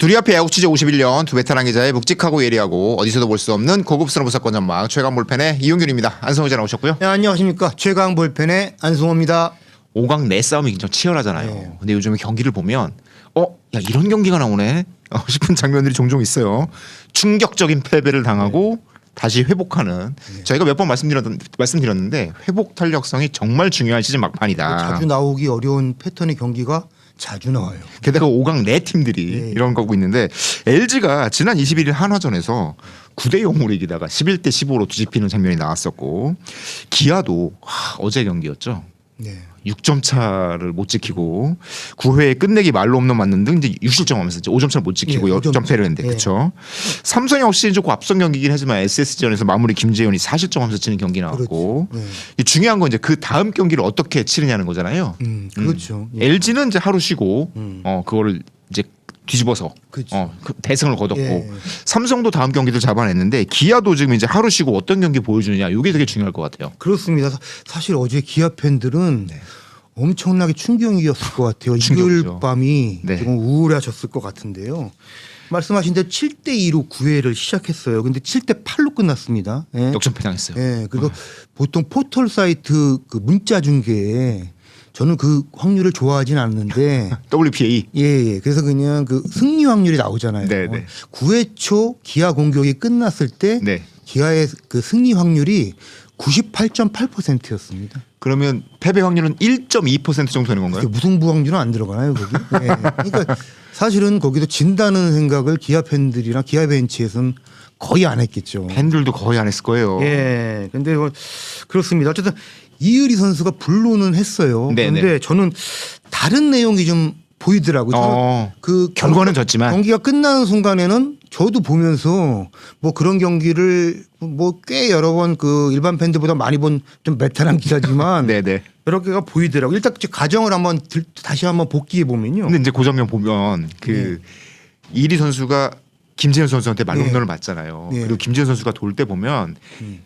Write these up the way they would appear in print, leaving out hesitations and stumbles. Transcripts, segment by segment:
둘이 앞에 야구 취재 51년 두 베테랑 기자의 묵직하고 예리하고 어디서도 볼 수 없는 고급스러운 분석권 전망 최강 볼펜의 이용균입니다. 안성호 기자 나오셨고요. 네, 안녕하십니까. 최강 볼펜의 안승호입니다. 5강 내 싸움이 굉장히 치열하잖아요. 네. 근데 요즘에 경기를 보면 야 이런 경기가 나오네 싶은 장면들이 종종 있어요. 충격적인 패배를 당하고 다시 회복하는 저희가 몇 번 말씀드렸는데 회복 탄력성이 정말 중요한 시즌 막판이다. 자주 나오기 어려운 패턴의 경기가 자주 나와요. 게다가 5강 내 팀들이 이런 거고 있는데 LG가 지난 21일 한화전에서 9대 0으로 이기다가 11대 15로 뒤집히는 장면이 나왔었고 기아도 어제 경기였죠. 네. 6점 차를 못 지키고 9회에 끝내기 말로 없는 맞는 등 이제 6실점하면서 이제 5점 차를 못 지키고 예, 역전패를 했는데 예. 그렇죠. 삼성 역시 조금 앞선 경기긴 하지만 SSG전에서 마무리 김재현이 4실점하면서 치는 경기 나왔고 그렇죠. 이 중요한 건 이제 그 다음 경기를 어떻게 치르냐는 거잖아요. 그렇죠. 예. LG는 이제 하루 쉬고 그거를 이제 뒤집어서 그렇죠. 그 대승을 거뒀고 예. 삼성도 다음 경기를 잡아냈는데 기아도 지금 이제 하루 쉬고 어떤 경기 보여주느냐 이게 되게 중요할 것 같아요. 그렇습니다. 사실 어제 기아 팬들은 엄청나게 충격이었을 것 같아요. 충격이죠. 일요일 밤이 네. 조금 우울하셨을 것 같은데요. 말씀하신 대로 7대 2로 9회를 시작했어요. 근데 7대 8로 끝났습니다. 예. 역전패 당했어요. 예. 그리고 보통 포털 사이트 그 문자 중계에 저는 그 확률을 좋아하진 않는데 WPA 예. 그래서 그냥 그 승리 확률이 나오잖아요. 네, 네. 9회 초 기아 공격이 끝났을 때 네. 기아의 그 승리 확률이 98.8%였습니다. 그러면 패배 확률은 1.2% 정도 되는 건가요? 무승부 확률은 안 들어가나요, 거기? 예. 그러니까 사실은 거기도 진다는 생각을 기아 팬들이나 기아 벤치에서는 거의 안 했겠죠. 팬들도 거의 안 했을 거예요. 예. 근데 그렇습니다. 어쨌든 이의리 선수가 불로는 했어요. 네네. 그런데 저는 다른 내용이 좀 보이더라고요. 저는 그 결과는 졌지만 경기가 끝나는 순간에는 저도 보면서 뭐 그런 경기를 뭐 꽤 여러 번 그 일반 팬들보다 많이 본 좀 베테랑 기자지만 네네. 여러 개가 보이더라고요. 일단 가정을 한번 다시 한번 복귀해 보면요. 근데 이제 그 장면 보면 그 이리 선수가 김재현 선수한테 말홈런을 맞잖아요. 네. 그리고 김재현 선수가 돌 때 보면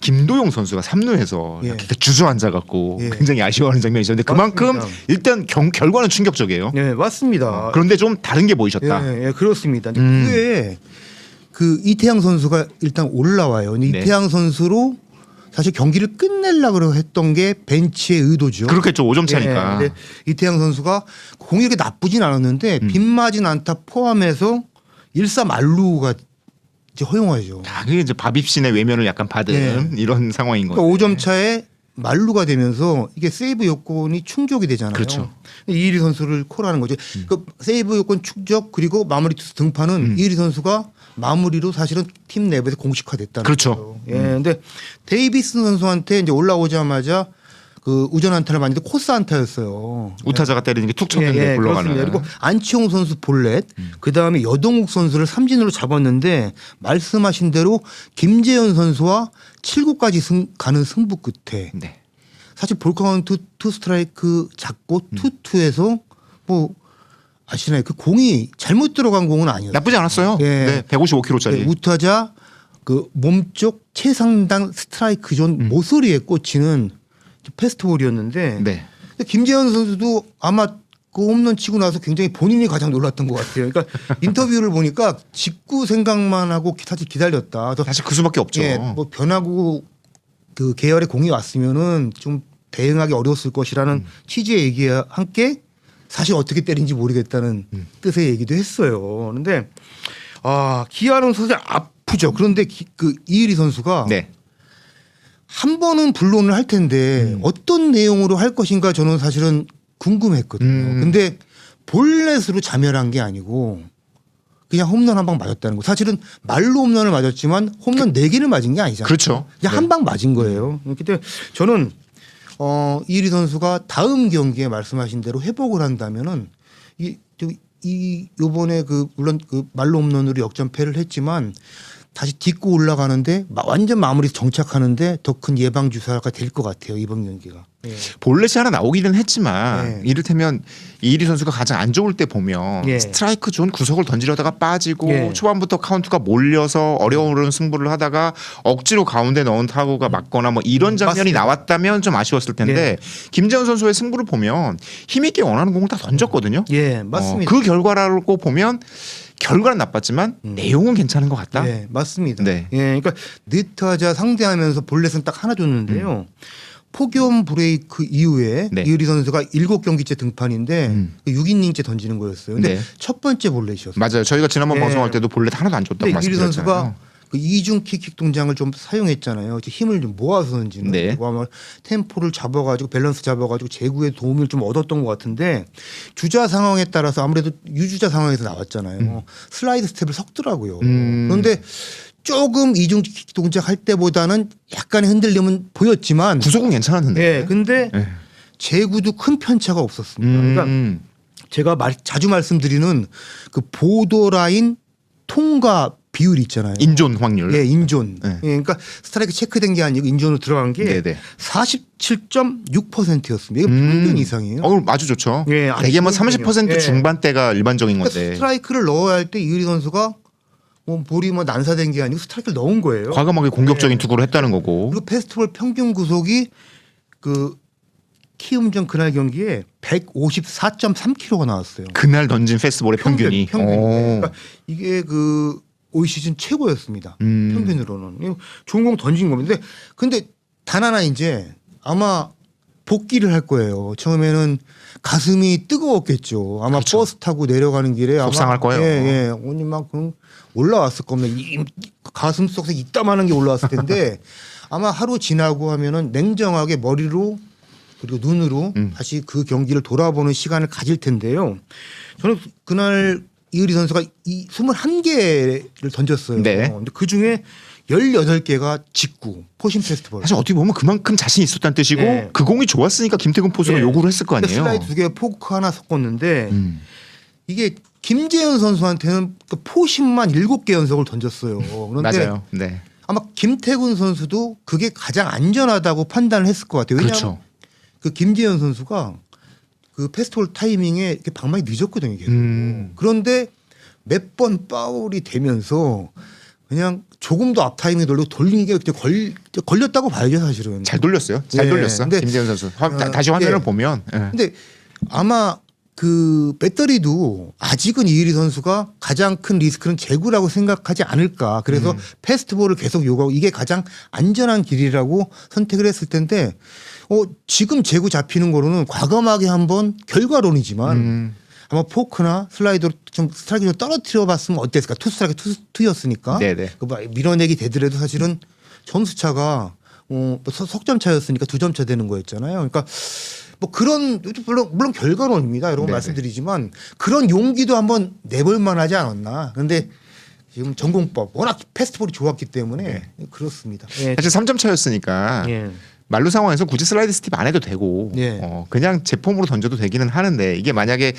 김도용 선수가 3루에서 예. 이렇게 주저앉아갖고 예. 굉장히 아쉬워하는 장면이 있었는데 그만큼 맞습니다. 일단 결과는 충격적이에요. 네, 맞습니다. 그런데 좀 다른 게 보이셨다. 예, 예, 그렇습니다. 그에 그 이태양 선수가 일단 올라와요. 근데 네. 이태양 선수로 사실 경기를 끝내려고 했던 게 벤치의 의도죠. 그렇겠죠. 5점 차니까. 근데 이태양 선수가 공이 이렇게 나쁘진 않았는데 빗맞은 안타 포함해서 1사 만루가 이제 허용하죠. 그게 이제 밥입신의 외면을 약간 받은 이런 상황인 거예요. 그러니까 5점 차에 만루가 되면서 이게 세이브 요건이 충족이 되잖아요. 그렇죠. 이일이 선수를 콜하는 거죠. 그 세이브 요건 충족 그리고 마무리 투수 등판은 이일이 선수가 마무리로 사실은 팀 내부에서 공식화됐다는 그렇죠. 거죠. 예. 근데 데이비스 선수한테 이제 올라오자마자 그 우전 안타를 맞는데 코스 안타였어요. 우타자가 때리는 게 툭 쳤는데 굴러가는. 그렇습니다. 그리고 안치홍 선수 볼넷, 그 다음에 여동욱 선수를 삼진으로 잡았는데 말씀하신 대로 김재현 선수와 7구까지 가는 승부 끝에 네. 사실 볼 카운트 투 스트라이크 잡고 투투에서 뭐 아시나요? 그 공이 잘못 들어간 공은 아니었어요. 나쁘지 않았어요. 예. 네, 155km짜리. 네, 우타자 그 몸쪽 최상단 스트라이크 존 모서리에 꽂히는 패스트볼이었는데 네. 김재현 선수도 아마 그 홈런 치고 나서 굉장히 본인이 가장 놀랐던 것 같아요. 그러니까 인터뷰를 보니까 직구 생각만 하고 사실 기다렸다. 사실 그 수밖에 없죠. 예, 뭐 변화구 그 계열의 공이 왔으면은 좀 대응하기 어려웠을 것이라는 취지의 얘기와 함께 사실 어떻게 때린지 모르겠다는 뜻의 얘기도 했어요. 그런데 기아는 사실 아프죠. 그런데 그 이의리 선수가 네. 한 번은 불론을 할 텐데 어떤 내용으로 할 것인가 저는 사실은 궁금했거든요. 근데 볼넷으로 자멸한 게 아니고 그냥 홈런 한 방 맞았다는 거. 사실은 말로 홈런을 맞았지만 홈런 4개를 맞은 게 아니잖아요. 그렇죠. 그냥 한 방 맞은 거예요. 그렇기 때문에 저는 이리 선수가 다음 경기에 말씀하신 대로 회복을 한다면은 요번에 그 물론 그 말로 홈런으로 역전패를 했지만 다시 딛고 올라가는데 완전 마무리 정착하는데 더 큰 예방 주사가 될 것 같아요, 이번 경기가. 예. 볼넷이 하나 나오기는 했지만 네. 이를테면 이리 선수가 가장 안 좋을 때 보면 예. 스트라이크 존 구석을 던지려다가 빠지고 예. 초반부터 카운트가 몰려서 어려운 승부를 하다가 억지로 가운데 넣은 타구가 맞거나 뭐 이런 장면이 맞습니다. 나왔다면 좀 아쉬웠을 텐데 김재현 선수의 승부를 보면 힘있게 원하는 공을 다 던졌거든요. 예, 맞습니다. 그 결과라고 보면 결과는 나빴지만 내용은 괜찮은 것 같다. 네, 맞습니다. 네. 예, 그러니까 네트하자 상대하면서 볼넷은 딱 하나 줬는데요. 폭염 브레이크 이후에 네. 이의리 선수가 7경기째 등판인데 6이닝째 던지는 거였어요. 근데 네. 첫 번째 볼넷이었어요. 맞아요. 저희가 지난번 네. 방송할 때도 볼넷 하나도 안 줬다고 근데 이의리 말씀드렸잖아요. 선수가 그 이중 킥 동작을 좀 사용했잖아요. 힘을 좀 모아서 던지는. 네. 그리고 아마 템포를 잡아가지고 밸런스 잡아가지고 제구에 도움을 좀 얻었던 것 같은데 주자 상황에 따라서 아무래도 유주자 상황에서 나왔잖아요. 슬라이드 스텝을 섞더라고요. 그런데 조금 이중 킥 동작 할 때보다는 약간의 흔들림은 보였지만 구속은 괜찮았는데. 네, 근데 네. 제구도 큰 편차가 없었습니다. 그러니까 제가 자주 말씀드리는 그 보더라인 통과 비율 있잖아요. 인존 확률. 예, 인존. 네. 예, 그러니까 스트라이크 체크된 게 아니고 인존으로 들어간 게 네네. 47.6%였습니다. 이거 평균 이상이에요. 아주 좋죠. 예, 아주 대개 뭐 좋은 30% 편이에요. 중반대가 일반적인 그러니까 건데 스트라이크를 넣어야 할 때 이의리 선수가 뭐 볼이 뭐 난사된 게 아니고 스트라이크를 넣은 거예요. 과감하게 공격적인 투구를 했다는 거고. 그리고 페스티벌 평균 구속이 그 키움전 그날 경기에 154.3km가 나왔어요. 그날 던진 페스티벌의 평균이. 평균. 오. 그러니까 이게 그 올 시즌 최고였습니다. 평균으로는 이거 좋은 공 던진 겁니다. 근데 단 하나 이제 아마 복귀를 할 거예요. 처음에는 가슴이 뜨거웠겠죠. 아마 그렇죠. 버스 타고 내려가는 길에 속상할 아마 거예요. 예, 예. 오니 막 올라왔을 겁니다. 가슴 속에 이따만한 게 올라왔을 텐데 아마 하루 지나고 하면은 냉정하게 머리로 그리고 눈으로 다시 그 경기를 돌아보는 시간을 가질 텐데요. 저는 그날 이의리 선수가 21개를 던졌어요. 네. 근데 그 중에 18개가 직구 포심 페스티벌. 사실 어떻게 보면 그만큼 자신 있었다는 뜻이고 네. 그 공이 좋았으니까 김태균 포수가 네. 요구를 했을 거 근데 아니에요. 슬라이드 2개 포크 하나 섞었는데 이게 김재현 선수한테는 그 포심만 7개 연속을 던졌어요. 그런데 맞아요. 네. 아마 김태균 선수도 그게 가장 안전하다고 판단을 했을 것 같아요. 왜냐하면 그렇죠. 그 김재현 선수가 그 페스티벌 타이밍에 이렇게 방망이 늦었거든요. 계속. 그런데 몇 번 파울이 되면서 그냥 조금 더 앞 타이밍에 돌리고 돌린 게 걸렸다고 봐야죠, 사실은. 잘 돌렸어요. 잘 예. 돌렸어. 근데 김재현 선수. 다시 화면을 예. 보면. 예. 근데 아마 그 배터리도 아직은 이의리 선수가 가장 큰 리스크는 제구라고 생각하지 않을까. 그래서 페스티벌을 계속 요구하고 이게 가장 안전한 길이라고 선택을 했을 텐데 지금 제구 잡히는 거로는 과감하게 한번 결과론이지만 아마 포크나 슬라이더로 좀 스트라이크 좀 떨어뜨려 봤으면 어땠을까. 투 스트라이크 투였으니까. 네네. 그 밀어내기 되더라도 사실은 점수 차가 석점 차였으니까 2점 차 되는 거였잖아요. 그러니까 뭐 그런 물론 결과론입니다. 여러분 네네. 말씀드리지만 그런 용기도 한번 내볼 만하지 않았나. 그런데 지금 전공법 워낙 페스티벌이 좋았기 때문에 그렇습니다. 예. 사실 3점 차였으니까 예. 말루 상황에서 굳이 슬라이드 스텝 안 해도 되고 예. 그냥 제폼으로 던져도 되기는 하는데 이게 만약에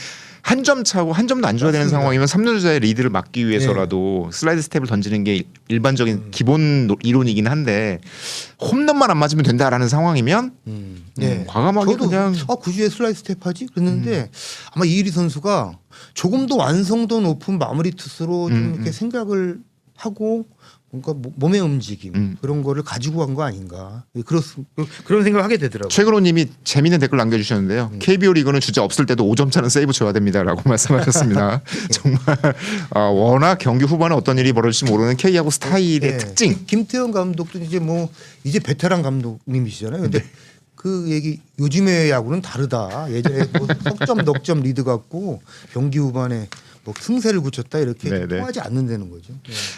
한 점 차고 한 점도 안 줘야 되는 맞습니다. 상황이면 3루자의 리드를 막기 위해서라도 슬라이드 스텝을 던지는 게 일반적인 기본 이론이긴 한데 홈런만 안 맞으면 된다라는 상황이면 과감하게 저도 그냥 굳이 왜 슬라이드 스텝 하지? 그랬는데 아마 이의리 선수가 조금 더 완성도 높은 마무리 투수로 좀 이렇게 생각을 하고 뭔가 몸의 움직임 그런 거를 가지고 간 거 아닌가. 그런 생각을 하게 되더라고요. 최근호님이 재미있는 댓글 남겨주셨는데요. KBO 리그는 주자 없을 때도 5점 차는 세이브 줘야 됩니다라고 말씀하셨습니다. 정말 워낙 경기 후반에 어떤 일이 벌어질지 모르는 K하고 스타일의 특징. 김태형 감독도 이제 베테랑 감독님이시잖아요. 근데 그 얘기 요즘의 야구는 다르다. 예전에 뭐 석점 넉점 리드 갖고 경기 후반에 뭐 승세를 굳혔다 이렇게 네네. 통하지 않는다는 거죠.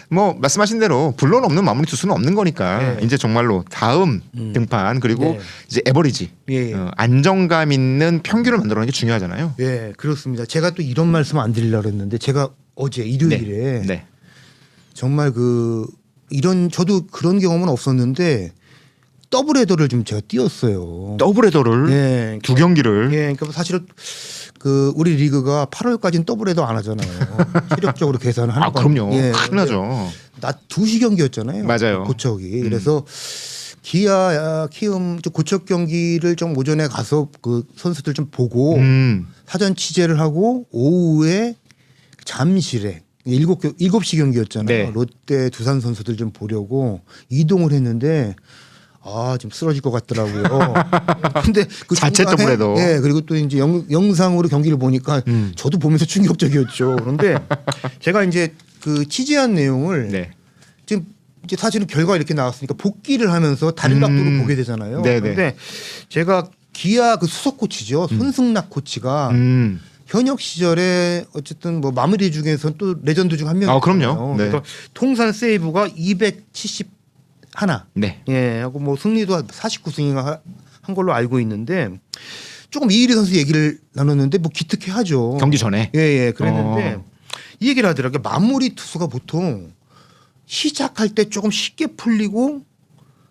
뭐 말씀하신 대로 불론 없는 마무리 투수는 없는 거니까 네. 이제 정말로 다음 등판 그리고 네. 이제 에버리지 예. 안정감 있는 평균을 만들어내는 게 중요하잖아요. 예, 그렇습니다. 제가 또 이런 말씀 안 드리려고 했는데 제가 어제 일요일에 네. 정말 저도 그런 경험은 없었는데 더블 헤더를 좀 제가 뛰었어요. 더블 헤더를 예, 두 경기를 예, 그러니까 사실은 우리 리그가 8월까지는 더블 헤더 안 하잖아요. 체력적으로 계산을 하는 거. 그럼요. 예, 큰일 나죠. 낮 2시 경기였잖아요. 맞아요. 고척이. 그래서 기아 키움 고척 경기를 좀 오전에 가서 그 선수들 좀 보고 사전 취재를 하고 오후에 잠실에 7시 경기였잖아요. 네. 롯데 두산 선수들 좀 보려고 이동을 했는데 좀 쓰러질 것 같더라고요. 근데 그 자책도 중간에, 그래도. 예, 그리고 또 이제 영상으로 경기를 보니까 저도 보면서 충격적이었죠. 그런데 제가 이제 그 취재한 내용을 네. 지금 이제 사실은 결과 이렇게 나왔으니까 복귀를 하면서 다른 각도로 보게 되잖아요. 네네. 그런데 제가 기아 그 수석 코치죠. 손승락 코치가 현역 시절에 어쨌든 뭐 마무리 중에서 또 레전드 중 한 명이에요. 그럼요. 네. 그래서 통산 세이브가 271. 네. 예, 하고 뭐 승리도 49승인가 한 걸로 알고 있는데 조금 이일이 선수 얘기를 나눴는데 뭐 기특해하죠. 경기 전에. 예, 그랬는데 이 얘기를 하더라고요. 마무리 투수가 보통 시작할 때 조금 쉽게 풀리고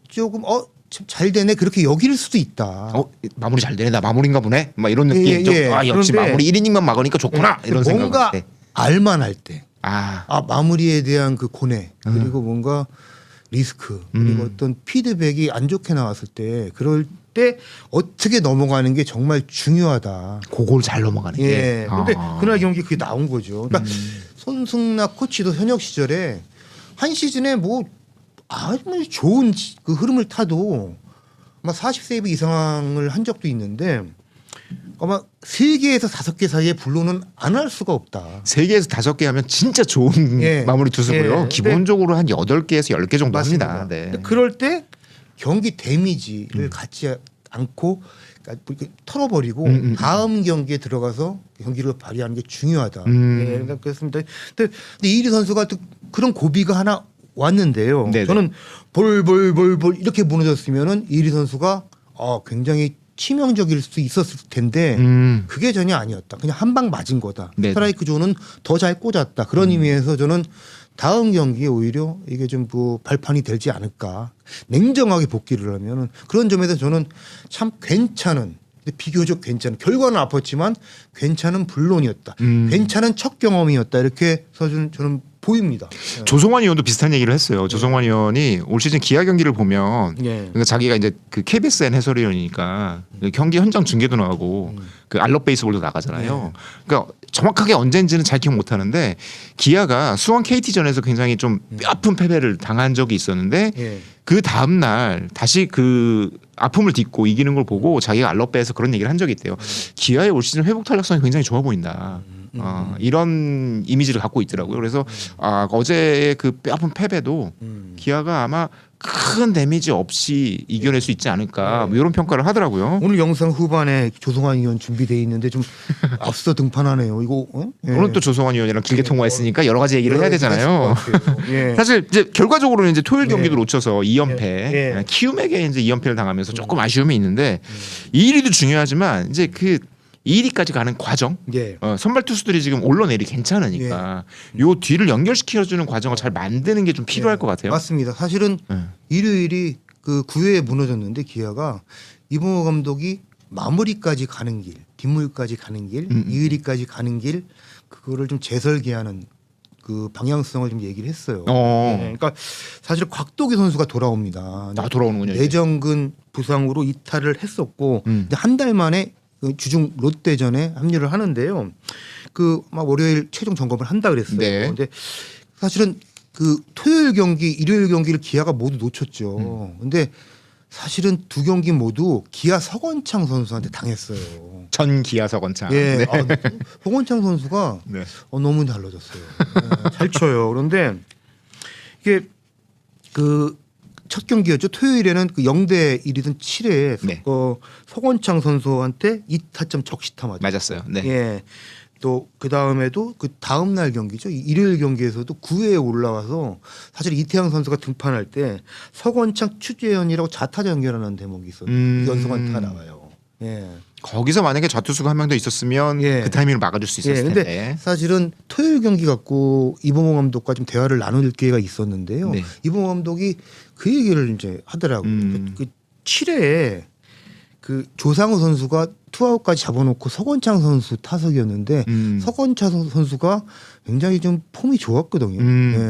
조금 참 잘 되네 그렇게 여길 수도 있다. 마무리 잘 되네. 나 마무리인가 보네. 막 이런 느낌. 역시 그런데 마무리 1이닝만 막으니까 좋구나. 이런 생각. 뭔가 알만할 때. 마무리에 대한 그 고뇌 그리고 뭔가 리스크 그리고 어떤 피드백이 안 좋게 나왔을 때 그럴 때 어떻게 넘어가는 게 정말 중요하다. 그걸 잘 넘어가는 게. 예. 근데 그날 경기 그게 나온 거죠. 그러니까 손승락 코치도 현역 시절에 한 시즌에 뭐 아주 좋은 그 흐름을 타도 아마 40세이브 이상을 한 적도 있는데 아마 3개에서 5개 사이에 불로는 안 할 수가 없다. 3개에서 5개 하면 진짜 좋은 마무리 투수고요. 기본적으로 한 8개에서 10개 정도 맞습니다. 합니다. 네. 그럴 때 경기 데미지를 갖지 않고 이렇게 털어버리고 다음 경기에 들어가서 경기를 발휘하는 게 중요하다. 그러니까 그렇습니다. 근데 이리 선수가 또 그런 고비가 하나 왔는데요. 네네. 저는 볼 이렇게 무너졌으면은 이리 선수가 굉장히 치명적일 수 있었을 텐데 그게 전혀 아니었다. 그냥 한 방 맞은 거다. 네네. 스트라이크 존은 더 잘 꽂았다. 그런 의미에서 저는 다음 경기에 오히려 이게 좀 그 발판이 되지 않을까. 냉정하게 복귀를 하면은 그런 점에서 저는 참 괜찮은 비교적 괜찮은 결과는 아팠지만 괜찮은 불론이었다. 괜찮은 첫 경험이었다. 이렇게 해서 저는 보입니다. 조성환 의원도 비슷한 얘기를 했어요. 조성환 의원이 올 시즌 기아 경기를 보면 그러니까 자기가 이제 그 KBSN 해설위원이니까 그 경기 현장 중계도 나가고 그 알럽 베이스볼도 나가잖아요. 그러니까 정확하게 언제인지는 잘 기억 못 하는데 기아가 수원 KT전에서 굉장히 좀 뼈아픈 패배를 당한 적이 있었는데 그 다음 날 다시 그 아픔을 딛고 이기는 걸 보고 자기가 알럽배에서 그런 얘기를 한 적이 있대요. 기아의 올 시즌 회복 탄력성이 굉장히 좋아 보인다. 이런 이미지를 갖고 있더라고요. 그래서 어제의 그 뼈아픈 패배도 기아가 아마 큰 데미지 없이 이겨낼 수 있지 않을까 뭐 이런 평가를 하더라고요. 오늘 영상 후반에 조성환 의원 준비되어 있는데 좀 앞서 등판하네요. 이거 오늘 또 조성환 의원이랑 길게 통화했으니까 여러 가지 얘기를 해야 되잖아요. 사실 이제 결과적으로는 이제 토요일 경기도 놓쳐서 2연패 키움에게 이제 2연패를 당하면서 조금 아쉬움이 있는데 이 1위도 중요하지만 이제 그 2위까지 가는 과정 선발 투수들이 지금 올라내리 괜찮으니까 요 뒤를 연결시켜주는 과정을 잘 만드는 게 좀 필요할 것 같아요. 맞습니다. 사실은 일요일이 그 9회에 무너졌는데 기아가 이봉호 감독이 마무리까지 가는 길, 뒷물까지 가는 길, 2위까지 가는 길 그거를 좀 재설계하는 그 방향성을 좀 얘기를 했어요. 그러니까 사실 곽도기 선수가 돌아옵니다. 돌아오는군요. 내정근 부상으로 이탈을 했었고 한 달 만에 주중 롯데전에 합류를 하는데요. 그 막 월요일 최종 점검을 한다 그랬어요. 근데 사실은 그 토요일 경기, 일요일 경기를 기아가 모두 놓쳤죠. 근데 사실은 두 경기 모두 기아 서건창 선수한테 당했어요. 전 기아 서건창. 서건창 선수가 너무 달라졌어요. 잘 쳐요. 그런데 이게 그 첫 경기였죠. 토요일에는 그 0대 1이든 7회 서건창 선수한테 2타점 적시타 맞았어요. 또 그 다음에도 그 다음 날 경기죠. 일요일 경기에서도 9회에 올라와서 사실 이태양 선수가 등판할 때 서건창 추재현이라고 좌타자 연결하는 대목이 있었는데 연속안타가 나와요. 거기서 만약에 좌투수가 한 명 더 있었으면 그 타이밍을 막아줄 수 있었을 텐데. 근데 사실은 토요일 경기 갖고 이봉호 감독과 좀 대화를 나눌 기회가 있었는데요. 이봉호 감독이 그 얘기를 이제 하더라고요. 그 7회에 그 조상우 선수가 투아웃까지 잡아놓고 서건창 선수 타석이었는데 서건창 선수가 굉장히 좀 폼이 좋았거든요.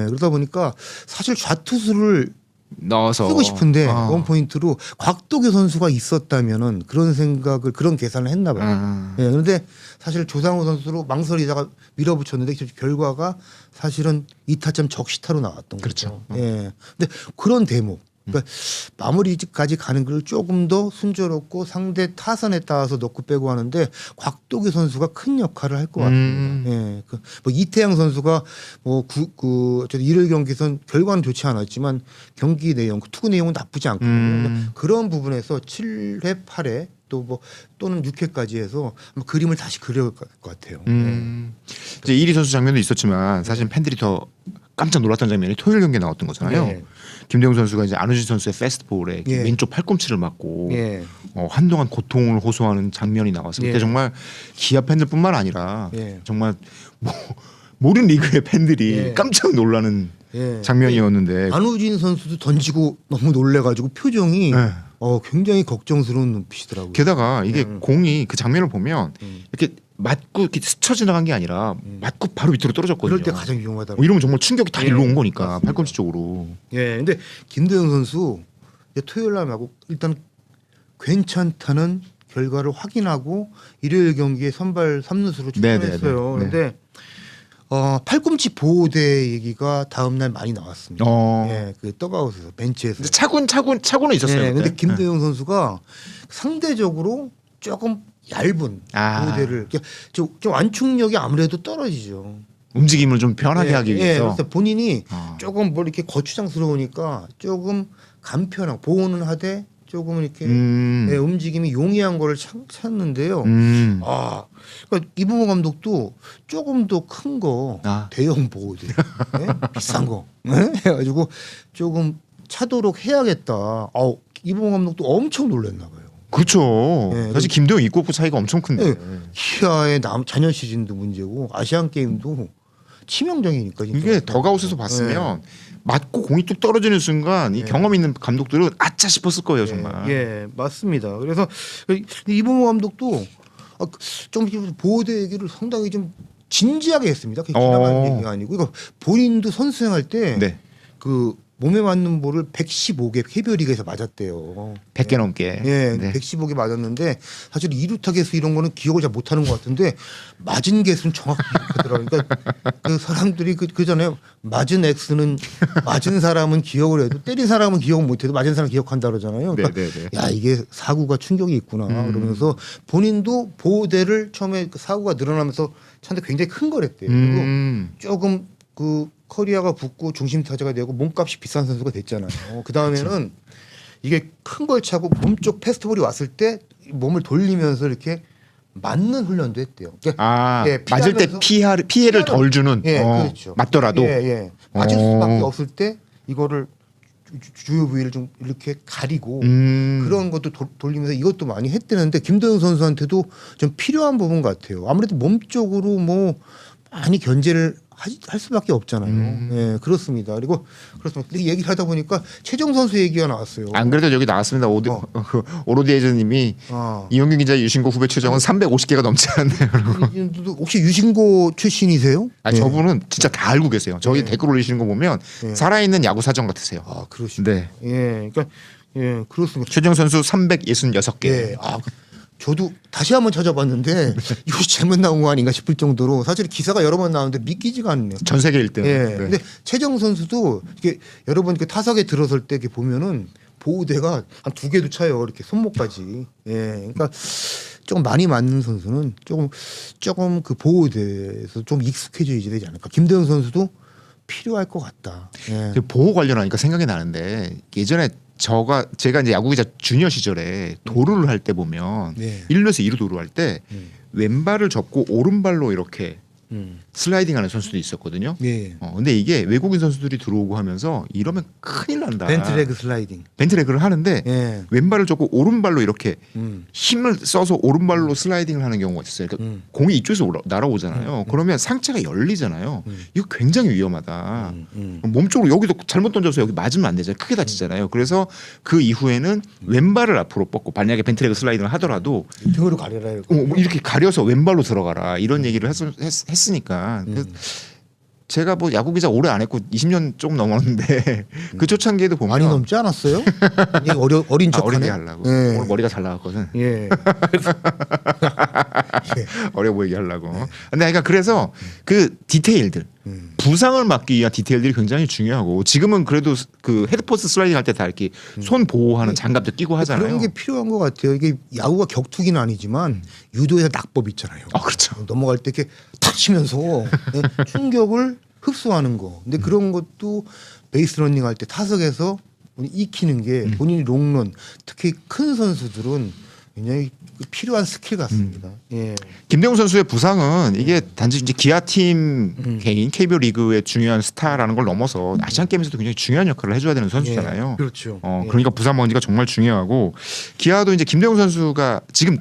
그러다 보니까 사실 좌투수를 넣어서 쓰고 싶은데 원포인트로 곽도규 선수가 있었다면은 그런 생각을 그런 계산을 했나 봐요. 그런데 사실 조상우 선수로 망설이다가 밀어붙였는데 결과가 사실은 2타점 적시타로 나왔던 거죠. 근데 그런 대목 그러니까 마무리까지 가는 걸 조금 더 순조롭고 상대 타선에 따라서 넣고 빼고 하는데 곽도기 선수가 큰 역할을 할 것 같습니다. 예, 뭐 이태양 선수가 저 일요일 경기선 결과는 좋지 않았지만 경기 내용, 투구 내용은 나쁘지 않거든요. 그런 부분에서 7회, 8회 또는 6회까지 해서 아마 그림을 다시 그려야 할 것 같아요. 이제 이리 선수 장면도 있었지만 사실 팬들이 더 깜짝 놀랐던 장면이 토요일 경기에 나왔던 거잖아요. 네. 김대웅 선수가 이제 안우진 선수의 패스트볼에 예. 왼쪽 팔꿈치를 맞고 예. 한동안 고통을 호소하는 장면이 나왔어요. 그때 예. 정말 기아 팬들뿐만 아니라 예. 정말 모든 리그의 팬들이 예. 깜짝 놀라는 예. 장면이었는데 안우진 선수도 던지고 너무 놀래가지고 표정이 네. 굉장히 걱정스러운 눈빛이더라고요. 게다가 이게 공이 그 장면을 보면 이렇게 맞고 이렇게 스쳐 지나간 게 아니라 맞고 바로 밑으로 떨어졌거든요. 그럴 때 가장 위험하다고. 이러면 정말 충격이 다 예. 일로 온 거니까 맞습니다. 팔꿈치 쪽으로. 예, 근데 김도영 선수 이제 토요일 날 하고 일단 괜찮다는 결과를 확인하고 일요일 경기에 선발 3루수로 네네네. 출전했어요. 네. 그런데 팔꿈치 보호대 얘기가 다음 날 많이 나왔습니다. 예, 그 떡아웃에서 벤치에서. 근데 차고는 있었어요. 네, 근데 그때. 김도영 선수가 상대적으로 조금 얇은 아. 보호대를 좀 완충력이 아무래도 떨어지죠. 움직임을 좀 편하게 하기 위해서. 그래서 본인이 아. 조금 뭐 이렇게 거추장스러우니까 조금 간편하고 보호는 하되 조금 이렇게 예, 움직임이 용이한 거를 찾는데요. 그러니까 이봉호 감독도 조금 더 큰 거 대형 보호대, 예? 비싼 거 해가지고 조금 차도록 해야겠다. 이봉호 감독도 엄청 놀랐나 봐요. 그렇죠. 네, 사실 김도영 있고 없고 차이가 엄청 큰데. 네, 키아의 자녀 시즌도 문제고 아시안 게임도 치명적이니까 진짜. 이게 더가웃에서 봤으면 맞고 공이 뚝 떨어지는 순간 이 경험 있는 감독들은 아짜 싶었을 거예요 정말. 예, 맞습니다. 그래서 이봉호 감독도 좀 보호대 얘기를 상당히 좀 진지하게 했습니다. 그게 지나가는 얘기가 아니고 이거 본인도 선수 생활 때 네. 그 몸에 맞는 볼을 115개 KBO 리그에서 맞았대요. 100개 넘게. 예, 네. 115개 맞았는데 사실 2루 타겟수 이런 거는 기억을 잘 못하는 것 같은데 맞은 개수는 정확히 기억하더라고요. 그러니까 그 사람들이 그 전에 맞은 X는 맞은 사람은 기억을 해도 때린 사람은 기억을 못해도 맞은 사람 기억한다 그러잖아요. 그러니까 네네네. 야 이게 사고가 충격이 있구나 그러면서 본인도 보호대를 처음에 그 사고가 늘어나면서 차는데 굉장히 큰 거랬대요. 그리고 조금 그 커리어가 붙고 중심 타자가 되고 몸값이 비싼 선수가 됐잖아요. 그 다음에는 이게 큰 걸 차고 몸쪽 패스트볼이 왔을 때 몸을 돌리면서 이렇게 맞는 훈련도 했대요. 그러니까 맞을 때 피해를 덜 주는. 그렇죠. 맞더라도. 맞을 수밖에 없을 때 이거를 주요 부위를 좀 이렇게 가리고 그런 것도 돌리면서 이것도 많이 했대는데 김도영 선수한테도 좀 필요한 부분 같아요. 아무래도 몸 쪽으로 뭐 많이 견제를 할 수밖에 없잖아요. 예, 그렇습니다. 그리고 그렇습니다. 얘기를 하다 보니까 최정 선수 얘기가 나왔어요. 안 그래도 여기 나왔습니다. 오로디에이저님이 이용균 기자 유신고 후배 최정은 350개가 넘지 않네요. 혹시 유신고 출신이세요? 저분은 진짜 다 알고 계세요. 저희 댓글 올리시는 거 보면 살아있는 야구 사정 같으세요. 그러시죠. 네. 예, 그러니까 그렇습니다. 최정 선수 366개. 예, 저도 다시 한번 찾아봤는데 이거 잘못 나온 거 아닌가 싶을 정도로 사실 기사가 여러 번 나오는데 믿기지가 않네요. 전 세계 1등. 예. 네. 근데 최정 선수도 이렇게 여러 번 타석에 들어설 때 이렇게 보면은 보호대가 한 2개도 차요. 이렇게 손목까지. 예. 그러니까 조금 많이 맞는 선수는 조금 그 보호대에서 좀 익숙해져야 되지 않을까. 김대현 선수도 필요할 것 같다. 예. 보호 관련하니까 생각이 나는데 예전에 제가 이제 야구기자 주니어 시절에 도루를 할 때 보면 1루에서 2루 도루 할 때 왼발을 접고 오른발로 이렇게 슬라이딩하는 선수도 있었거든요. 근데 이게 외국인 선수들이 들어오고 하면서 이러면 큰일 난다. 벤트레그 슬라이딩. 벤트레그를 하는데 왼발을 접고 오른발로 이렇게 힘을 써서 오른발로 슬라이딩을 하는 경우가 있어요. 그러니까 공이 이쪽에서 날아오잖아요. 그러면 상체가 열리잖아요. 이거 굉장히 위험하다. 몸쪽으로 여기도 잘못 던져서 여기 맞으면 안 되잖아요. 크게 다치잖아요. 그래서 그 이후에는 왼발을 앞으로 뻗고 만약에 벤트레그 슬라이딩을 하더라도 등으로 가려라. 이렇게 가려서 왼발로 들어가라 이런 얘기를 했으니까 제가 뭐 야구 기자 오래 안 했고 20년 조금 넘었는데 그 초창기에도 보면 많이 넘지 않았어요? 이게 어린 척하네. 어리게 하려고. 예. 오늘 머리가 잘 나왔거든. 예. 어려 보이게 하려고. 근데 그래서 그 디테일들 부상을 막기 위한 디테일들이 굉장히 중요하고 지금은 그래도 그 헤드포스 슬라이딩 할 때 다 이렇게 손 보호하는 장갑도 끼고 하잖아요. 그런 게 필요한 것 같아요. 이게 야구가 격투기는 아니지만 유도에서 낙법 있잖아요. 아 그렇죠. 넘어갈 때 이렇게 탁 치면서 충격을 흡수하는 거. 근데 그런 것도 베이스 러닝 할 때 타석에서 익히는 게 본인이 롱런 특히 큰 선수들은 굉장히 필요한 스킬 같습니다. 예. 김대웅 선수의 부상은 이게 단지 이제 기아팀 개인 KBO 리그의 중요한 스타라는 걸 넘어서 아시안 게임에서도 굉장히 중요한 역할을 해줘야 되는 선수잖아요. 예. 그렇죠. 예. 그러니까 부상 먼지가 정말 중요하고 기아도 이제 김대웅 선수가 지금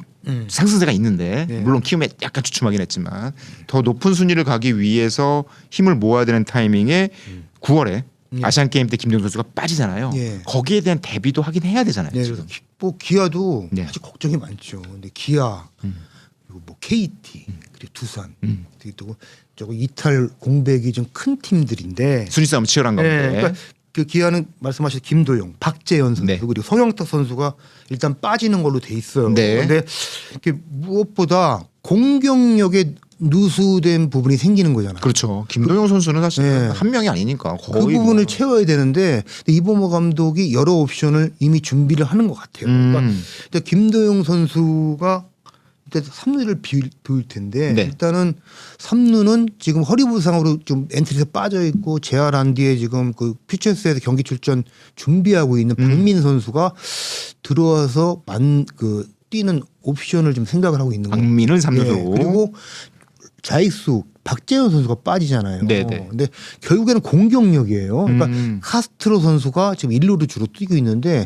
상승세가 있는데 예. 물론 키움에 약간 주춤하긴 했지만 더 높은 순위를 가기 위해서 힘을 모아야 되는 타이밍에 9월에 아시안 게임 때 김대웅 선수가 빠지잖아요. 예. 거기에 대한 대비도 하긴 해야 되잖아요. 네, 지금. 그래서 뭐 기아도 네. 사실 걱정이 많죠. 근데 기아 그리고 뭐 KT 그리고 두산 그리고 또 저거 이탈 공백이 좀 큰 팀들인데 순위 싸움 치열한 네, 가운데 그러니까 그 기아는 말씀하신 김도영, 박재현 선수 네. 그리고 송영탁 선수가 일단 빠지는 걸로 돼 있어요. 네. 그런데 이게 무엇보다 공격력에 누수된 부분이 생기는 거잖아요. 그렇죠. 김도영 선수는 사실 네. 한 명이 아니니까 그 거의 부분을 뭐. 채워야 되는데 이범호 감독이 여러 옵션을 이미 준비를 하는 것 같아요. 그러니까 근데 김도영 선수가 일단 3루를 비울 텐데 네. 일단은 3루는 지금 허리 부상으로 좀 엔트리에서 빠져 있고 재활 한 뒤에 지금 그 퓨처스에서 경기 출전 준비하고 있는 박민 선수가 들어와서 뛰는 옵션을 좀 생각을 하고 있는 거예요. 박민을 3루로 그리고 좌익수 박재현 선수가 빠지잖아요. 네네. 근데 결국에는 공격력이에요. 그러니까 음. 카스트로 선수가 지금 1루로 주로 뛰고 있는데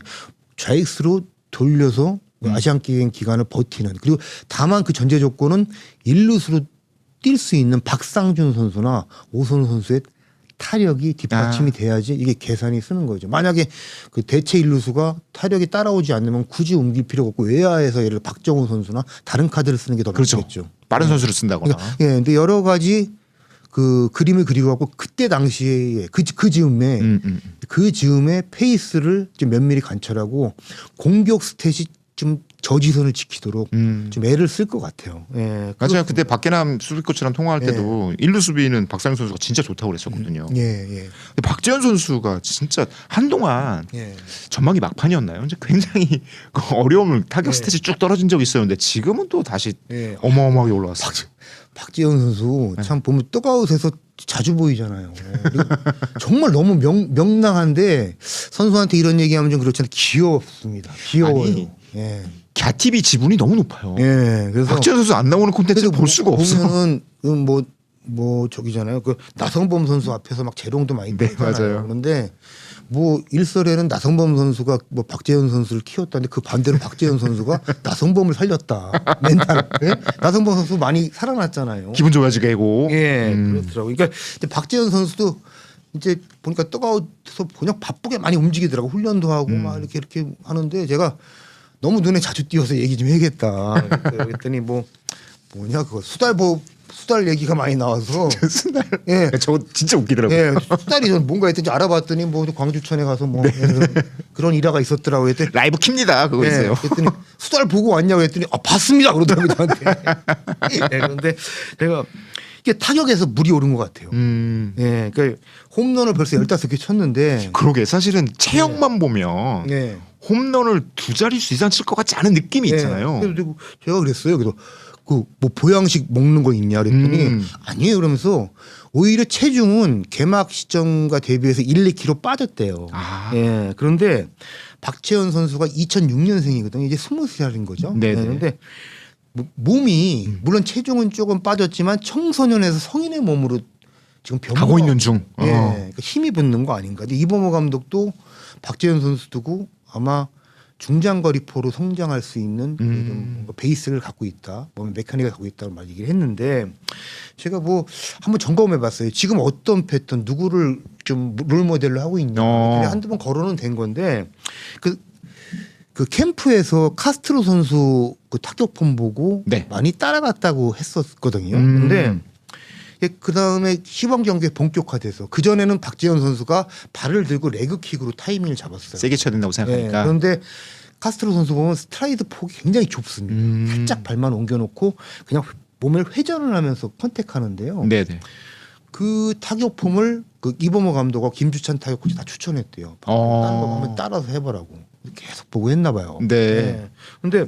좌익수로 돌려서 아시안 게임 기간을 버티는 그리고 다만 그 전제 조건은 1루수로 뛸 수 있는 박상준 선수나 오선우 선수의 타력이 뒷받침이 돼야지 이게 계산이 쓰는 거죠. 만약에 그 대체 1루수가 타력이 따라오지 않으면 굳이 옮길 필요가 없고 외야에서 예를 들어 박정우 선수나 다른 카드를 쓰는 게 더 그렇죠. 낫겠죠. 빠른 선수를 쓴다거나. 그러니까, 예, 근데 여러 가지 그 그림을 그리고 갖고 그때 당시에 그 즈음에 그 즈음에 페이스를 좀 면밀히 관찰하고 공격 스탯이 좀 저지선을 지키도록 좀 애를 쓸 것 같아요. 예, 맞아요. 그때 박계남 수비코치랑 통화할 때도 일루 수비는 박상현 선수가 진짜 좋다고 그랬었거든요. 예, 예, 근데 박재현 선수가 진짜 한동안 예. 전망이 막판이었나요? 이제 굉장히 그 어려움을 타격 네. 스탯이 쭉 떨어진 적이 있었는데 지금은 또 다시 예. 어마어마하게 올라왔어요. 박지현 선수 참 보면 떡아웃에서 자주 보이잖아요. 그리고 정말 너무 명랑한데 선수한테 이런 얘기하면 좀 그렇잖아요. 귀엽습니다. 귀여워요. 아니, 예. 갸티비 지분이 너무 높아요. 예. 그래서 박재현 선수 안 나오는 콘텐츠를 그래서 볼 수가 없어. 보면은 뭐 저기잖아요. 그 나성범 선수 앞에서 막 재롱도 많이 네, 떨잖아요. 맞아요. 그런데 뭐 일설에는 나성범 선수가 뭐 박재현 선수를 키웠다는데 그 반대로 박재현 선수가 나성범을 살렸다. 멘탈. 예? 나성범 선수 많이 살아났잖아요. 기분 좋아지게 하고. 예, 그렇더라고. 그러니까 근데 박재현 선수도 이제 보니까 떡아웃에서 그냥 바쁘게 많이 움직이더라고. 훈련도 하고 막 이렇게 하는데 제가 너무 눈에 자주 띄어서 얘기 좀 해야겠다. 그랬더니 뭐냐 그거 수달 얘기가 많이 나와서 수달. 예. 저거 진짜 웃기더라고요. 예, 수달이 전 뭔가 했든지 알아봤더니 뭐 광주천에 가서 뭐 그런 일화가 있었더라고 했더니 라이브 킵니다. 그거 예, 있어요. 그랬더니 수달 보고 왔냐고 했더니 봤습니다 그러더라고요 저한테. 예, 그런데 제가 이게 타격에서 물이 오른 것 같아요. 예, 그러니까 홈런을 벌써 15개 쳤는데 그러게 사실은 체형만 보면 예. 홈런을 두 자릿수 이상 칠 것 같지 않은 느낌이 있잖아요. 그리고 제가 그랬어요. 그래서 그 뭐 보양식 먹는 거 있냐 그랬더니 아니에요 그러면서 오히려 체중은 개막 시점과 대비해서 1, 2kg 빠졌대요. 아. 예. 그런데 박채연 선수가 2006년생이거든요. 이제 20살인 거죠. 네네. 그런데 몸이 물론 체중은 조금 빠졌지만 청소년에서 성인의 몸으로 지금 가고 있는 중. 예. 그러니까 힘이 붙는 거 아닌가. 근데 이범호 감독도 박재현 선수 두고 아마 중장거리포로 성장할 수 있는 좀 뭔가 베이스를 갖고 있다, 뭐 메카닉을 갖고 있다고 말 얘기를 했는데 제가 뭐 한번 점검해봤어요. 지금 어떤 패턴 누구를 좀 롤모델로 하고 있냐. 한두 번 거론은 된 건데 그 캠프에서 카스트로 선수 그 타격폼 보고 네. 많이 따라갔다고 했었거든요. 근데 그 다음에 시범 경기에 본격화돼서 그 전에는 박지현 선수가 발을 들고 레그킥으로 타이밍을 잡았어요. 세게 쳐야 된다고 생각하니까. 그런데 카스트로 선수 보면 스트라이드 폭이 굉장히 좁습니다. 살짝 발만 옮겨놓고 그냥 몸을 회전을 하면서 컨택하는데요. 네네. 그 타격폼을 그 이범호 감독과 김주찬 타격 코치 다 추천했대요. 다른 거 보면 따라서 해보라고 계속 보고 했나 봐요. 네. 근데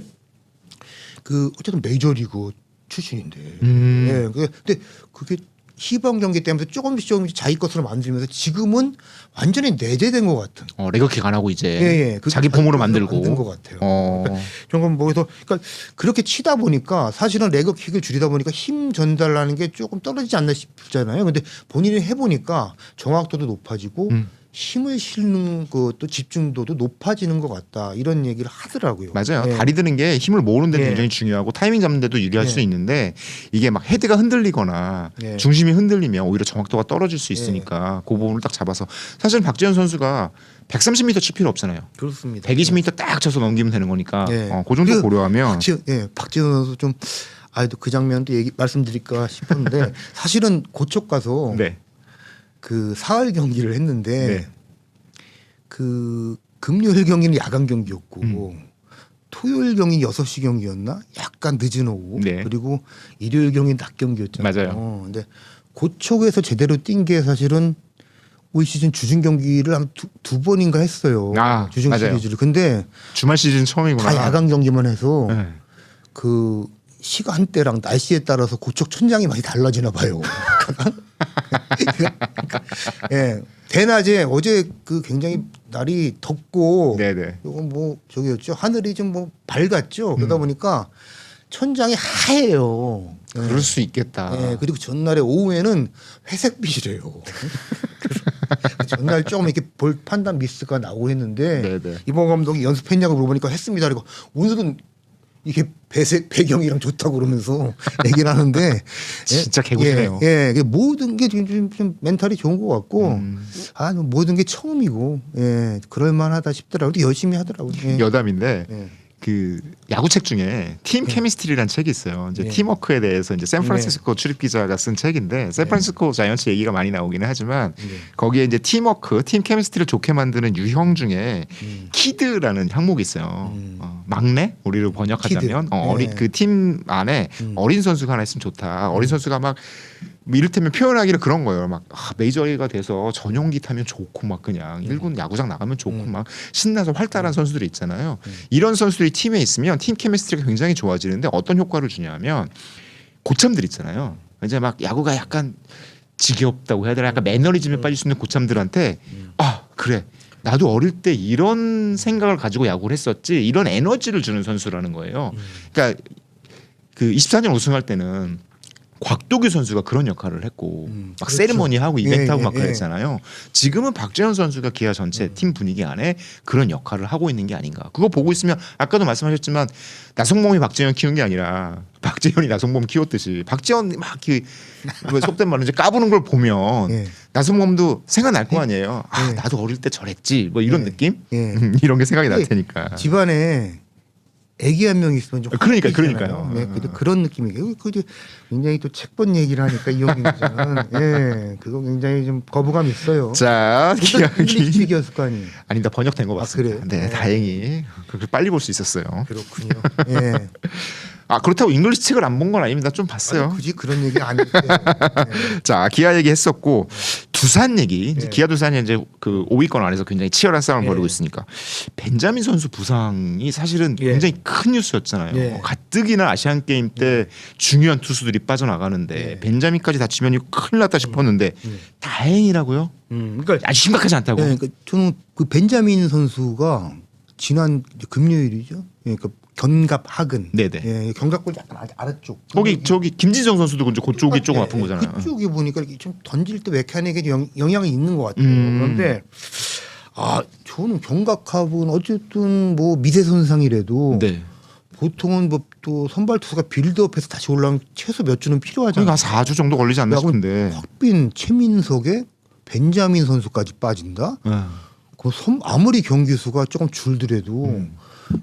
그 어쨌든 메이저리그 출신인데. 근데 그게 시범 경기 때문에 조금씩 자기 것으로 만들면서 지금은 완전히 내재된 것 같은. 레거킥 안 하고 이제 자기 폼으로 만든 것 같아요. 그러니까 뭐해서 그러니까 그렇게 치다 보니까 사실은 레거킥을 줄이다 보니까 힘 전달하는 게 조금 떨어지지 않나 싶잖아요. 근데 본인이 해보니까 정확도도 높아지고 힘을 실는 것도 집중도도 높아지는 것 같다 이런 얘기를 하더라고요. 맞아요. 다리 드는 게 힘을 모으는 데 굉장히 중요하고 타이밍 잡는 데도 유리할 수 있는데 이게 막 헤드가 흔들리거나 중심이 흔들리면 오히려 정확도가 떨어질 수 있으니까 그 부분을 딱 잡아서 사실 박지현 선수가 130m 칠 필요 없잖아요. 그렇습니다. 120m 딱 쳐서 넘기면 되는 거니까 그 정도 고려하면 박지현 선수 좀 그 장면도 말씀드릴까 싶었는데 사실은 고척 가서 그 사흘 경기를 했는데 그 금요일 경기는 야간 경기였고 토요일 경기 6시 경기였나? 약간 늦은 오후. 그리고 일요일 경기 낮 경기였잖아요. 맞아요. 근데 고척에서 제대로 뛴 게 사실은 올 시즌 주중 경기를 한 두 번인가 했어요. 주중 시리즈를. 근데 주말 시즌 처음이구나. 다 야간 경기만 해서 그 시간대랑 날씨에 따라서 고척 천장이 많이 달라지나 봐요. 대낮에 어제 그 굉장히 날이 덥고 이건 뭐 저기였죠. 하늘이 좀 뭐 밝았죠. 그러다 보니까 천장이 하얘요. 그럴 수 있겠다. 그리고 전날에 오후에는 회색빛이래요. 전날 조금 이렇게 볼 판단 미스가 나오고 했는데 이범호 감독이 연습했냐고 물어보니까 했습니다. 그리고 오늘은 이게 배경이랑 좋다고 그러면서 얘기를 하는데 진짜 개구시네요. 모든 게 좀 멘탈이 좋은 것 같고 모든 게 처음이고 그럴만하다 싶더라고요. 열심히 하더라고요. 여담인데 그 야구책 중에 팀 케미스트리라는 책이 있어요. 이제 팀워크에 대해서 이제 샌프란시스코 출입 기자가 쓴 책인데 샌프란시스코 자이언츠 얘기가 많이 나오기는 하지만 거기에 이제 팀워크, 팀 케미스트리를 좋게 만드는 유형 중에 키드라는 항목이 있어요. 막내 우리로 번역하자면 어린 그 팀 안에 어린 선수가 하나 있으면 좋다. 어린 선수가 막 이를테면 표현하기를 그런 거예요. 막 메이저리가 돼서 전용기 타면 좋고 막 그냥 1군 야구장 나가면 좋고 막 신나서 활달한 선수들이 있잖아요. 이런 선수들이 팀에 있으면 팀 케미스트리가 굉장히 좋아지는데 어떤 효과를 주냐면 고참들 있잖아요. 이제 막 야구가 약간 지겹다고 해야 되나 약간 매너리즘에 빠질 수 있는 고참들한테 그래 나도 어릴 때 이런 생각을 가지고 야구를 했었지 이런 에너지를 주는 선수라는 거예요. 그러니까 그 24년 우승할 때는 곽도규 선수가 그런 역할을 했고 막 세리머니하고 이벤트하고 막 그랬잖아요. 지금은 박재현 선수가 기아 전체 팀 분위기 안에 그런 역할을 하고 있는 게 아닌가. 그거 보고 있으면 아까도 말씀하셨지만 나성범이 박재현 키운 게 아니라 박재현이 나성범 키웠듯이 박재현 막 속된 말로 이제 까부는 걸 보면 나성범도 생각날 거 아니에요. 나도 어릴 때 저랬지 뭐 이런 느낌? 이런 게 생각이 날 테니까. 집안에 애기 한 명 있으면 좀 그러니까요. 그런 느낌이에요. 굉장히 또 책본 얘기를 하니까 이용민 기자는 그거 굉장히 좀 거부감 있어요. 자, 기억이었을 거 아니에요. 아니다 번역된 거 맞습니다. 그래요? 네, 다행히 그렇게 빨리 볼 수 있었어요. 그렇군요. 그렇다고 잉글리시 책을 안 본 건 아닙니다. 좀 봤어요. 굳이 그런 얘기 아닌데. 자, 기아 얘기 했었고 두산 얘기. 이제 기아 두산이 이제 그 5위권 안에서 굉장히 치열한 싸움을 벌이고 있으니까 벤자민 선수 부상이 사실은 굉장히 큰 뉴스였잖아요. 가뜩이나 아시안 게임 때 중요한 투수들이 빠져나가는데 벤자민까지 다치면 이거 큰일 났다 싶었는데 다행이라고요. 그러니까 아주 심각하지 않다고. 그러니까 저는 그 벤자민 선수가 지난 금요일이죠. 그러니까 견갑 하근. 견갑골 약간 아래쪽. 거기 저기 김진성 선수도 그쪽이 조금 아픈 거잖아요. 그쪽이 보니까 좀 던질 때 메카닉에 영향이 있는 것 같아요. 그런데 저는 견갑하근 어쨌든 뭐 미세 손상이라도 보통은 뭐 또 선발 투수가 빌드업해서 다시 올라오면 최소 몇 주는 필요하잖아요. 그러니까 한 4주 정도 걸리지 않나 싶은데. 곽빈, 최민석에 벤자민 선수까지 빠진다. 아무리 경기 수가 조금 줄더라도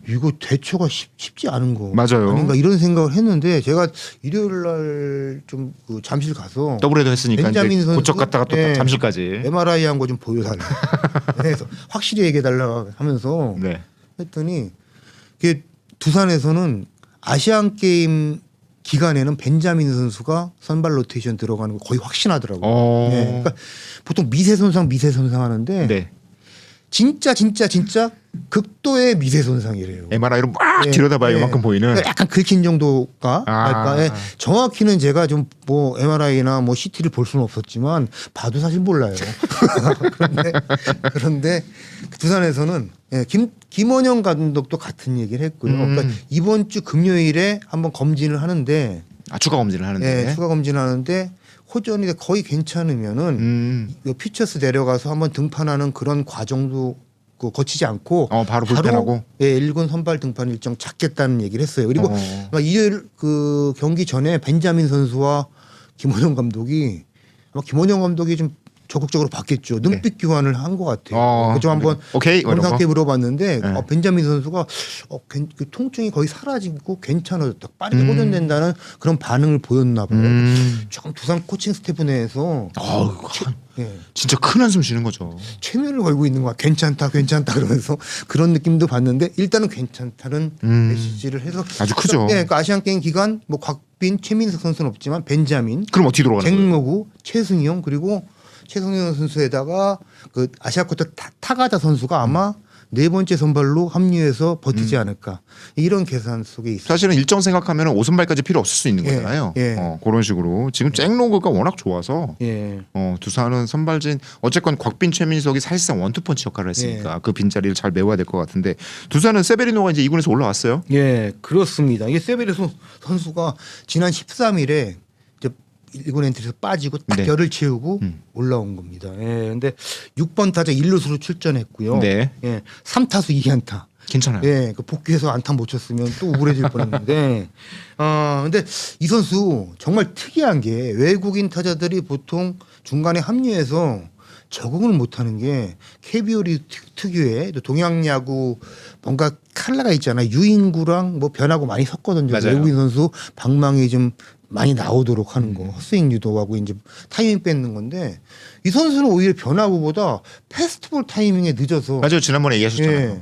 이거 대처가 쉽지 않은 거 맞아요. 아닌가 이런 생각을 했는데 제가 일요일 날 좀 그 잠실 가서 더블헤더 했으니까 벤자민 이제 선수? 고척 갔다가 또 네. 잠실까지. MRI 한 거 좀 보여달라. 그래서 확실히 얘기해달라 하면서 네. 했더니 이게 두산에서는 아시안 게임 기간에는 벤자민 선수가 선발 로테이션 들어가는 거 거의 확신하더라고요. 어. 네. 그러니까 보통 미세 손상 하는데 네. 진짜 극도의 미세 손상이래요. MRI로 막 네. 들여다봐야 네. 이만큼 보이는. 그러니까 약간 긁힌 정도가 할까. 예. 정확히는 제가 좀 뭐 MRI나 뭐 CT를 볼 수는 없었지만 봐도 사실 몰라요. 그런데 두산에서는 예, 김원영 감독도 같은 얘기를 했고요. 그러니까 이번 주 금요일에 한번 검진을 하는데 추가 검진을 하는데. 예, 추가 검진을 하는데 호전이 거의 괜찮으면은 퓨처스 내려가서 한번 등판하는 그런 과정도 거치지 않고 바로 불펜하고. 예, 1군 선발 등판 일정 잡겠다는 얘기를 했어요. 그리고 아마 일요일 그 경기 전에 벤자민 선수와 김원영 감독이 좀 적극적으로 봤겠죠. 눈빛 교환을 한 것 같아요. 좀 한번 오케이 검사께 물어봤는데 네. 벤자민 선수가 그 통증이 거의 사라지고 괜찮아졌다. 빠르게 호전된다는 그런 반응을 보였나 봐요. 조금 두산 코칭 스태프 내에서 예. 진짜 큰 한숨 쉬는 거죠. 최면을 걸고 있는 거야. 괜찮다 그러면서 그런 느낌도 봤는데 일단은 괜찮다는 메시지를 해서 아주 크죠. 예, 그러니까 아시안 게임 기간 뭐 곽빈, 최민석 선수는 없지만 벤자민, 그럼 어떻게 돌아가는 거예요? 잭로구, 최승용 그리고 최승용 선수에다가 그 아시아컵 타가다 선수가 아마 네 번째 선발로 합류해서 버티지 않을까 이런 계산 속에 있어요. 사실은 일정 생각하면 5선발까지 필요 없을 수 있는 예, 거잖아요. 예. 그런 식으로 지금 잭로그가 워낙 좋아서 예. 두산은 선발진 어쨌건 곽빈 최민석이 사실상 원투펀치 역할을 했으니까 그 빈자리를 잘 메워야 될 것 같은데 두산은 세베리노가 이제 2군에서 올라왔어요. 예, 그렇습니다. 이게 세베르소 선수가 지난 13일에 1군 엔트리에서 빠지고 딱 네. 열을 채우고 올라온 겁니다. 예, 근데 6번 타자 1루수로 출전했고요. 네. 예, 3타수 2안타. 괜찮아요. 예, 그 복귀해서 안타 못 쳤으면 또 우울해질 뻔했는데, 근데 이 선수 정말 특이한 게 외국인 타자들이 보통 중간에 합류해서 적응을 못하는 게 KBO 특유의 또 동양 야구 뭔가 칼라가 있잖아요. 유인구랑 뭐 변하고 많이 섞거든요. 맞아요. 외국인 선수 방망이 좀 많이 나오도록 하는 거, 헛스윙 유도하고 이제 타이밍 뺏는 건데 이 선수는 오히려 변화구보다 패스트볼 타이밍에 늦어서 맞아요. 지난번에 얘기하셨잖아요. 예.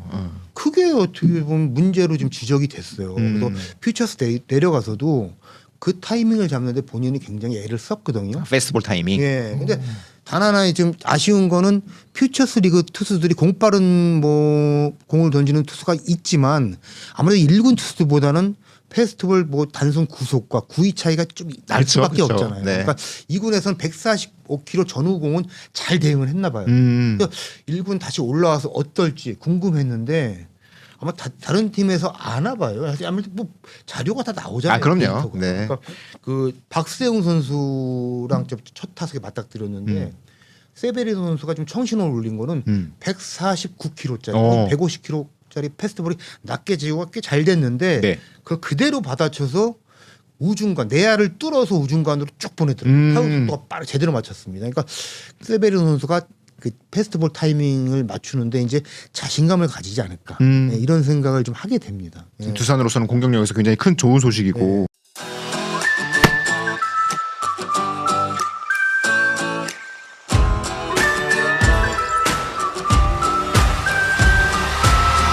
크게 어떻게 보면 문제로 좀 지적이 됐어요. 그래서 퓨처스 내려가서도 그 타이밍을 잡는데 본인이 굉장히 애를 썼거든요. 페스티벌 타이밍. 예. 근데 단 하나 좀 아쉬운 거는 퓨처스 리그 투수들이 공빠른 뭐 공을 던지는 투수가 있지만 아무래도 1군 투수들보다는 페스티벌 뭐 단순 구속과 구위 차이가 좀 날 그렇죠, 수밖에 그렇죠. 없잖아요. 네. 그러니까 2군에서는 145km 전후 공은 잘 대응을 했나 봐요. 그래서 1군 다시 올라와서 어떨지 궁금했는데 아마 다른 팀에서 아나 봐요. 아무래도 뭐 자료가 다 나오잖아요. 그럼요. 데이터가. 네. 그러니까 그 박세웅 선수랑 첫 타석에 맞닥뜨렸는데 세베리노 선수가 좀 청신호를 올린 거는 149km짜리, 150km짜리 패스트볼이 낮게 제어가 꽤 잘 됐는데 네. 그걸 그대로 받아쳐서 우중간 내야를 뚫어서 우중간으로 쭉 보내더라고요. 타구 속도가 제대로 맞췄습니다. 그러니까 세베리노 선수가 그 패스트볼 타이밍을 맞추는데 이제 자신감을 가지지 않을까 네, 이런 생각을 좀 하게 됩니다. 예. 두산으로서는 공격력에서 굉장히 큰 좋은 소식이고.